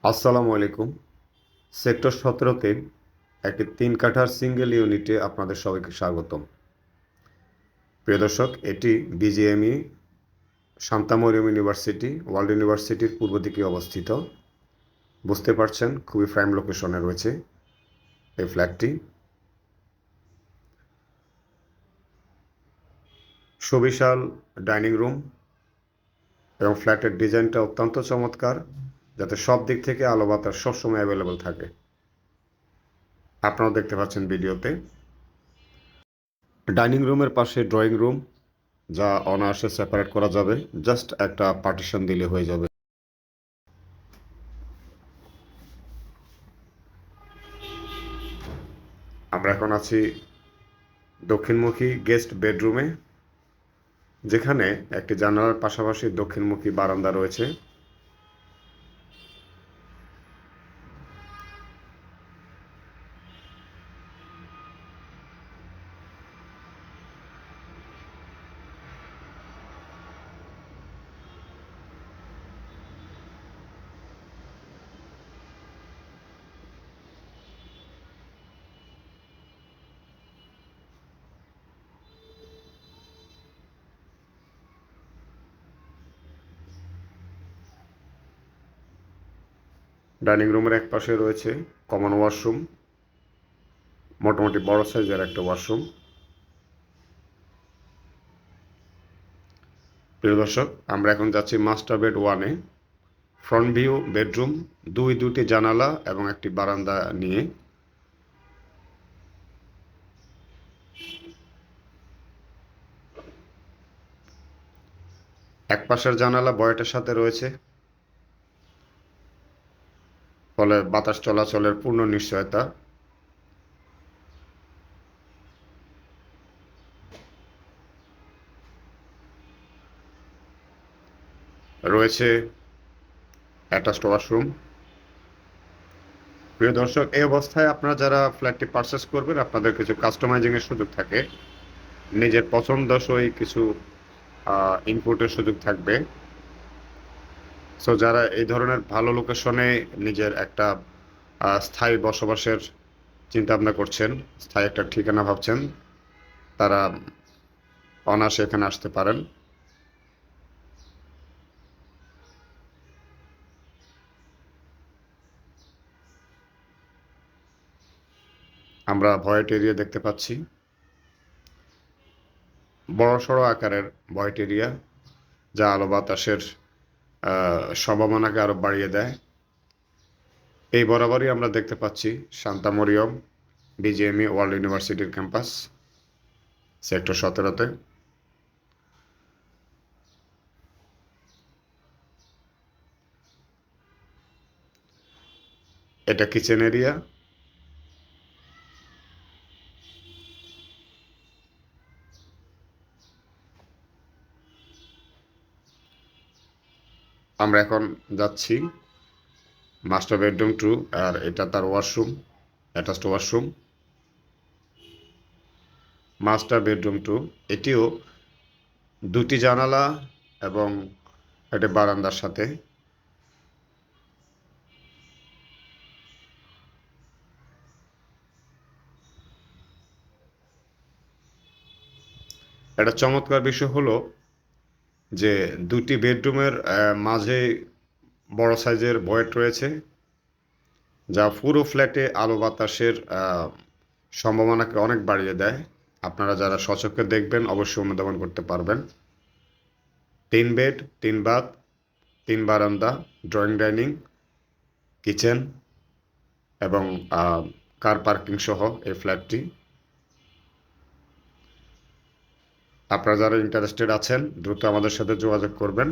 আসসালামু আলাইকুম। সেক্টর 17-তে একটি 3 কাঠার সিঙ্গেল ইউনিটে আপনাদের সবাইকে স্বাগতম। প্রিয় দর্শক, এটি BGMEA Shanta Mariam university, world ইউনিভার্সিটির পূর্ব দিকে অবস্থিত। বুঝতে পারছেন, খুবই প্রাইম লোকেশনে রয়েছে এই ফ্ল্যাটটি। সুবিশাল ডাইনিং রুম এবং ফ্ল্যাটের ডিজাইনটা অত্যন্ত চমৎকার, যাতে সব দিক থেকে আলো বাতাস সবসময় অ্যাভেলেবল থাকে। আপনারাও দেখতে পাচ্ছেন ভিডিওতে। ডাইনিং রুমের পাশে ড্রয়িং রুম, যা অনায়াসে সেপারেট করা যাবে, জাস্ট একটা পার্টিশন দিলে হয়ে যাবে। আমরা এখন আছি দক্ষিণমুখী গেস্ট বেডরুমে, যেখানে একটি জানালার পাশাপাশি দক্ষিণমুখী বারান্দা রয়েছে। ডাইনিং রুমের এক পাশে রয়েছে কমন ওয়াশরুম, মোটামুটি বড় সাইজের একটা ওয়াশরুম। প্রিয় দর্শক, আমরা এখন যাচ্ছি মাস্টার বেড 1-এ। ফ্রন্ট ভিউ বেডরুম, দুটি জানালা এবং একটি বারান্দা নিয়ে। এক পাশের জানালা বয়েটের সাথে রয়েছে, ফলে বাতাস চলাচলের পূর্ণ নিশ্চয়তা। রয়েছে অ্যাটাচড ওয়াশরুম। প্রিয় দর্শক, এই অবস্থায় আপনারা যারা ফ্ল্যাটটি পারচেস করবেন, আপনাদের কিছু কাস্টমাইজিংয়ের সুযোগ থাকে, নিজের পছন্দসই কিছু ইনপুটের সুযোগ থাকবে। সো যারা এই ধরনের ভালো লোকেশনে নিজের একটা স্থায়ী বসবাসের চিন্তাভাবনা করছেন, স্থায়ী একটা ঠিকানা ভাবছেন, তারা অনায়াসে এখানে আসতে পারেন। আমরা ভয়েট এরিয়া দেখতে পাচ্ছি, বড়সড় আকারের ভয়েট এরিয়া, যা আলো বাতাসের সম্ভাবনাকে আরও বাড়িয়ে দেয়। এই বরাবরই আমরা দেখতে পাচ্ছি শান্তা মরিয়ম বিজিএমই ওয়ার্ল্ড ইউনিভার্সিটির ক্যাম্পাস সেক্টর 17-তে। এটা কিচেন এরিয়া। আমরা এখন যাচ্ছি মাস্টার বেডরুম 2, আর এটা তার washroom, attached washroom. Master bedroom 2, এটিও দুটি জানালা এবং একটি বারান্দার সাথে। একটা চমৎকার বিষয় হলো যে দুটি বেডরুমের মাঝে বড় সাইজের ভয়েড রয়েছে, যা পুরো ফ্ল্যাটে আলো বাতাসের সম্ভাবনাকে অনেক বাড়িয়ে দেয়। আপনারা যারা স্বচক্ষে দেখবেন অবশ্যই অনুধাবন করতে পারবেন। 3 বেড, 3 বাথ, 3 বারান্দা, ড্রয়িং ডাইনিং, কিচেন এবং কার পার্কিং সহ এই ফ্ল্যাটটি। আপনারা যারা ইন্টারেস্টেড আছেন, দ্রুত আমাদের সাথে যোগাযোগ করবেন।